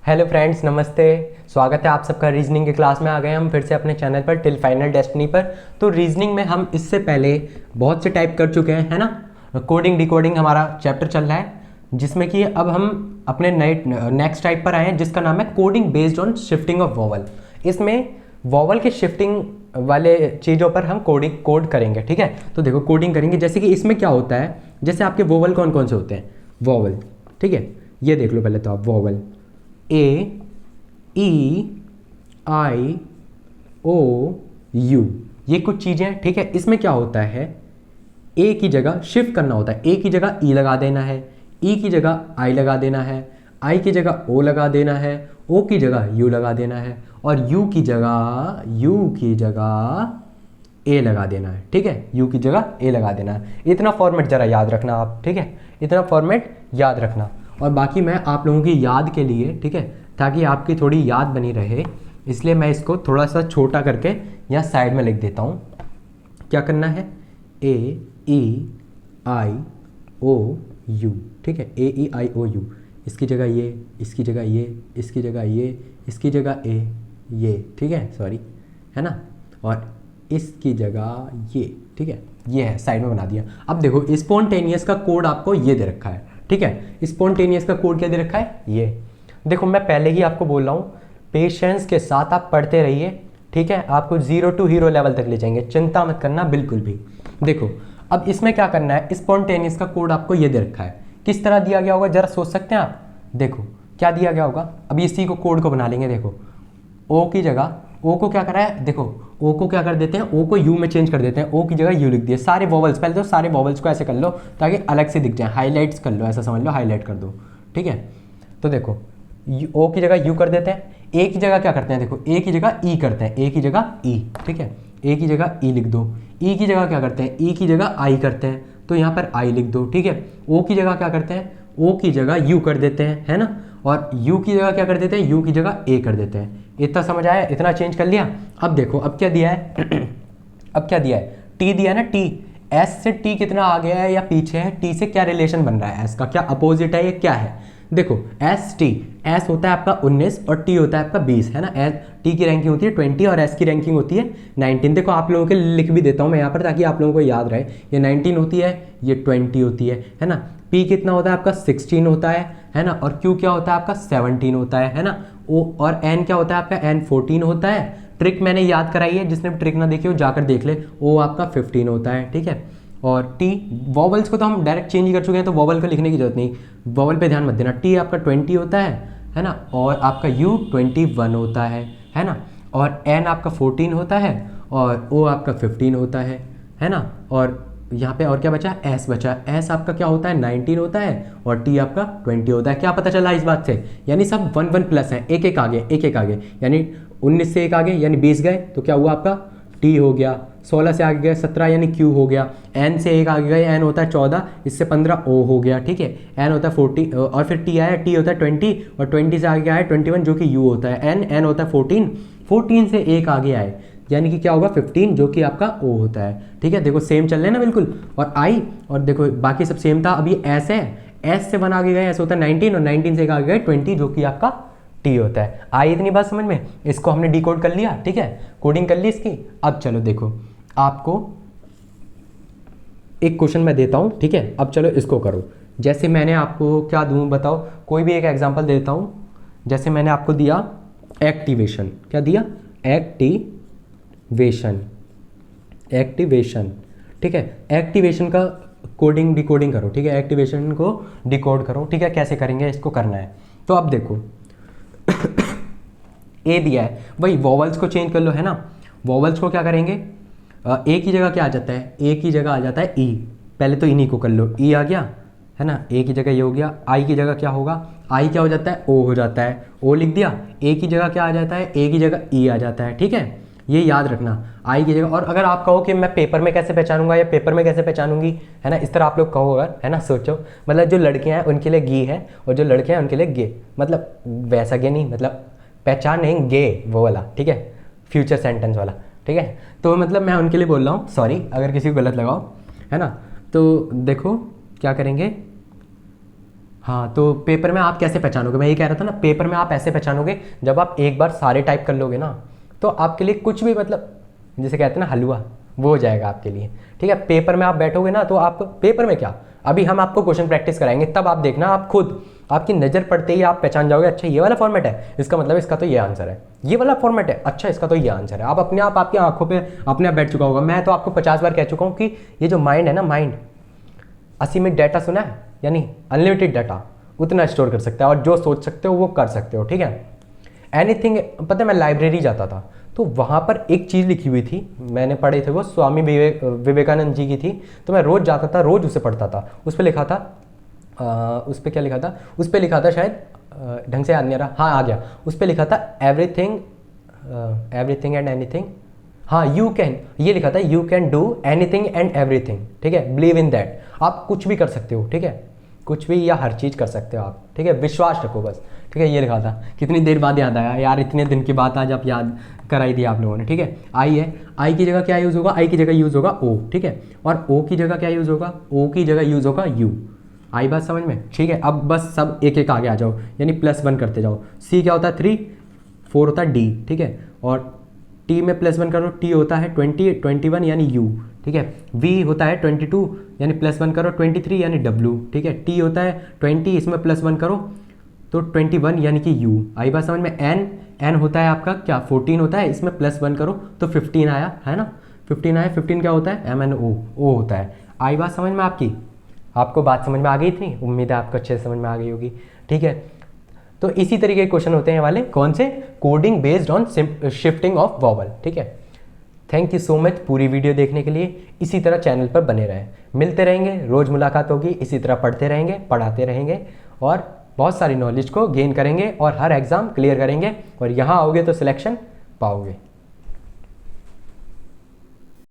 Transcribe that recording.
Hello friends, नमस्ते। स्वागत है आप सबका रीजनिंग की क्लास में। आ गए हम फिर से अपने चैनल पर टिल फाइनल डेस्टिनी पर। तो रीजनिंग में हम इससे पहले बहुत से टाइप कर चुके हैं, है ना। कोडिंग डिकोडिंग हमारा चैप्टर चल रहा है, जिसमें कि अब हम अपने नए नेक्स्ट टाइप पर आए हैं, जिसका नाम है coding based on shifting of vowel. इसमें वॉवल के शिफ्टिंग वाले चीज़ों पर हम कोड करेंगे, ठीक है। तो देखो कोडिंग करेंगे, जैसे कि इसमें क्या होता है, जैसे आपके वोवल कौन कौन से होते हैं, वॉवल, ठीक है। ये देख लो पहले तो आप, vowel A, E, I, O, you, ये कुछ चीज़ें हैं, ठीक है। इसमें क्या होता है, ए की जगह शिफ्ट करना होता है। ए की जगह ई लगा देना है, ई की जगह आई लगा देना है, आई की जगह ओ लगा देना है, ओ की जगह यू लगा देना है, और यू की जगह ए लगा देना है, ठीक है। यू की जगह ए लगा देना है। इतना फॉर्मेट ज़रा याद रखना आप, ठीक है। इतना फॉर्मेट याद रखना, और बाकी मैं आप लोगों की याद के लिए, ठीक है, ताकि आपकी थोड़ी याद बनी रहे, इसलिए मैं इसको थोड़ा सा छोटा करके यहाँ साइड में लिख देता हूँ। क्या करना है, ए, ई, आई, ओ, यू, ठीक है। ए, ई, आई, ओ, यू, इसकी जगह ये, इसकी जगह ये, इसकी जगह ये, इसकी जगह ए, ये, ठीक है, सॉरी, है ना। और इसकी जगह ये, ठीक है, ये है, साइड में बना दिया। अब देखो स्पॉन्टेनियस का कोड आपको ये दे रखा है, ठीक है। स्पॉन्टेनियस का कोड क्या दे रखा है, ये देखो। मैं पहले ही आपको बोल रहा हूँ, पेशेंस के साथ आप पढ़ते रहिए, ठीक है। आपको 0 to हीरो लेवल तक ले जाएंगे, चिंता मत करना बिल्कुल भी। देखो अब इसमें क्या करना है, स्पॉन्टेनियस का कोड आपको ये दे रखा है। किस तरह दिया गया होगा जरा सोच सकते हैं आप। देखो क्या दिया गया होगा, अब इसी को कोड को बना लेंगे। देखो ओ की जगह, ओ को क्या करा है, देखो ओ को क्या कर देते हैं, ओ को यू में चेंज कर देते हैं। ओ की जगह यू लिख दिया। सारे वॉवल्स, पहले तो सारे वॉवल्स को ऐसे कर लो ताकि अलग से दिख जाए, हाईलाइट्स कर लो, ऐसा समझ लो, हाईलाइट कर दो, ठीक है। तो देखो ओ की जगह यू कर देते हैं। ए की जगह क्या करते हैं, देखो ए की जगह ई करते हैं, ए की जगह ई, ठीक है। ए की जगह ई लिख दो। ई की जगह क्या करते हैं, ई की जगह आई करते हैं, तो यहाँ पर आई लिख दो, ठीक है। ओ की जगह क्या करते हैं, ओ की जगह यू कर देते हैं, है ना। और यू की जगह क्या कर देते हैं, यू की जगह ए कर देते हैं। इतना समझ आया, इतना चेंज कर लिया। अब देखो अब क्या दिया है अब क्या दिया है, टी दिया है ना, टी। एस से टी कितना आगे है या पीछे है, टी से क्या रिलेशन बन रहा है, एस का क्या अपोजिट है, ये क्या है। देखो एस टी, एस होता है आपका 19 और टी होता है आपका 20, है ना। एस टी की रैंकिंग होती है 20 और एस की रैंकिंग होती है 19। देखो आप लोगों के लिख भी देता हूँ मैं यहाँ पर ताकि आप लोगों को याद रहे। ये 19 होती है, ये 20 होती है ना। पी कितना होता है आपका 16 होता है ना। और क्यू क्या होता है आपका 17 होता है ना। ओ और एन क्या होता है आपका, एन 14 होता है। ट्रिक मैंने याद कराई है, जिसने ट्रिक ना देखी हो जाकर देख ले। ओ आपका 15 होता है, ठीक है। और टी, वॉवल्स को तो हम डायरेक्ट चेंज ही कर चुके हैं, तो वॉवल को लिखने की जरूरत नहीं, वॉवल पे ध्यान मत देना। टी आपका 20 होता है ना। और आपका यू 21 होता है ना। और एन आपका 14 होता है, और ओ आपका 15 होता है ना। और यहाँ पे और क्या बचा, एस बचा। एस आपका क्या होता है 19 होता है, और टी आपका 20 होता है। क्या पता चला इस बात से, यानी सब 1 1 प्लस है, एक एक आगे, एक एक आगे, यानी 19 से एक आगे यानी 20 गए, तो क्या हुआ आपका टी हो गया। 16 से आगे गए 17 यानी क्यू हो गया। एन से एक आगे गए, एन होता है 14, इससे 15 ओ हो गया, ठीक है। एन होता है 40 और फिर टी आया, टी होता है 20 और 20 से आगे आया 21 जो कि यू होता है। एन होता है 14, 14 से एक आगे आए यानी कि क्या होगा 15 जो कि आपका ओ होता है, ठीक है। देखो सेम चल रहे हैं ना बिल्कुल। और आई, और देखो बाकी सब सेम था। अभी एस है, एस से 1 आगे गए, एस होता है 19 और 19 से एक आगे गए 20 जो कि आपका टी होता है। आई इतनी बात समझ में, इसको हमने डिकोड कर लिया, ठीक है, कोडिंग कर ली इसकी। अब चलो देखो आपको एक क्वेश्चन मैं देता हूँ, ठीक है। अब चलो इसको करो। जैसे मैंने आपको क्या दूँ बताओ, कोई भी एक एग्जांपल देता हूँ। जैसे मैंने आपको दिया एक्टिवेशन, क्या दिया, एक्टिवेशन, ठीक है। एक्टिवेशन का कोडिंग डिकोडिंग करो, ठीक है। एक्टिवेशन को डिकोड करो, ठीक है। कैसे करेंगे, इसको करना है। तो अब देखो ए दिया है, वही वॉवल्स को चेंज कर लो, है ना। वॉवल्स को क्या करेंगे, ए की जगह क्या आ जाता है, ए की जगह आ जाता है ई। पहले तो इन्हीं को कर लो, ई आ गया, है ना। ए की जगह ये हो गया। आई की जगह क्या होगा, आई क्या हो जाता है, ओ हो जाता है, ओ लिख दिया। ए की जगह क्या आ जाता है, ए की जगह ई आ जाता है, ठीक है। ये याद रखना, आई की जगह। और अगर आप कहो कि मैं पेपर में कैसे पहचानूंगा या पेपर में कैसे पहचानूंगी, है ना, इस तरह आप लोग कहो अगर, है ना, सोचो। मतलब जो लड़कियां हैं उनके लिए गी है, और जो लड़के हैं उनके लिए गे, मतलब वैसा गे नहीं, मतलब पहचान नहीं, गे वो वाला, ठीक है, फ्यूचर सेंटेंस वाला, ठीक है। तो मतलब मैं उनके लिए बोल रहा हूँ, सॉरी अगर किसी को गलत लगाओ, है ना। तो देखो क्या करेंगे, हाँ, तो पेपर में आप कैसे पहचानोगे, मैं ये कह रहा था ना, पेपर में आप ऐसे पहचानोगे जब आप एक बार सारे टाइप कर लोगे ना, तो आपके लिए कुछ भी मतलब जिसे कहते हैं ना हलवा, वो हो जाएगा आपके लिए। ठीक है, पेपर में आप बैठोगे ना तो आप पेपर में क्या, अभी हम आपको क्वेश्चन प्रैक्टिस कराएंगे, तब आप देखना, आप खुद आपकी नज़र पड़ते ही आप पहचान जाओगे, अच्छा ये वाला फॉर्मेट है, इसका मतलब इसका तो ये आंसर है, ये वाला फॉर्मेट है, अच्छा इसका तो ये आंसर है। आप अपने आप आपकी आंखों पे अपने आप बैठ चुका होगा। मैं तो आपको 50 बार कह चुका हूँ कि ये जो माइंड है ना, माइंड असीमित डाटा सुना है, यानी अनलिमिटेड डाटा उतना स्टोर कर सकता है, और जो सोच सकते हो वो कर सकते हो। ठीक है, एनीथिंग। पता है मैं लाइब्रेरी जाता था तो वहाँ पर एक चीज़ लिखी हुई थी, मैंने पढ़े थे, वो स्वामी विवेकानंद जी की थी, तो मैं रोज़ जाता था, रोज़ उसे पढ़ता था। उस पर लिखा था, उस पर क्या लिखा था, उस पर लिखा था शायद, ढंग से याद नहीं आ रहा, हाँ आ गया, उस पर लिखा था एवरीथिंग एंड एनीथिंग, हाँ यू कैन, ये लिखा था you can do anything and everything. ठीक है, बिलीव इन दैट, आप कुछ भी कर सकते हो। ठीक है, कुछ भी या हर चीज़ कर सकते हो आप। ठीक है, विश्वास रखो बस। ठीक है, ये लिखा था, कितनी देर बाद याद आया यार, इतने दिन की बात आज आप याद कराई दी आप लोगों ने। ठीक है, आई है, आई की जगह क्या यूज़ होगा, आई की जगह यूज़ होगा ओ। ठीक है, और ओ की जगह क्या यूज़ होगा, ओ की जगह यूज़ होगा यू। आई बात समझ में। ठीक है, अब बस सब एक एक आगे आ जाओ, यानी +1 करते जाओ। सी क्या होता है 3, 4 होता है डी। ठीक है, और टी में +1 करो, टी होता है 20, 21 यानी यू। ठीक है, वी होता है 22 यानी +1 करो 23 यानी डब्ल्यू। ठीक है, टी होता है 20, इसमें +1 करो तो 21 यानी कि यू। आई बात समझ में। एन होता है आपका क्या 14 होता है, इसमें +1 करो तो 15 आया, है ना, 15 आया। 15 क्या होता है, MNO, ओ होता है। आई बात समझ में आपकी, आपको बात समझ में आ गई इतनी, उम्मीद है आपको अच्छे से समझ में आ गई होगी। ठीक है, तो इसी तरीके के क्वेश्चन होते हैं वाले, कौन से, coding based on shifting of vowel. ठीक है, थैंक यू सो मच पूरी वीडियो देखने के लिए। इसी तरह चैनल पर बने रहें, मिलते रहेंगे, रोज़ मुलाकात होगी, इसी तरह पढ़ते रहेंगे, पढ़ाते रहेंगे, और बहुत सारी नॉलेज को गेन करेंगे, और हर एग्ज़ाम क्लियर करेंगे, और यहाँ आओगे तो सिलेक्शन पाओगे।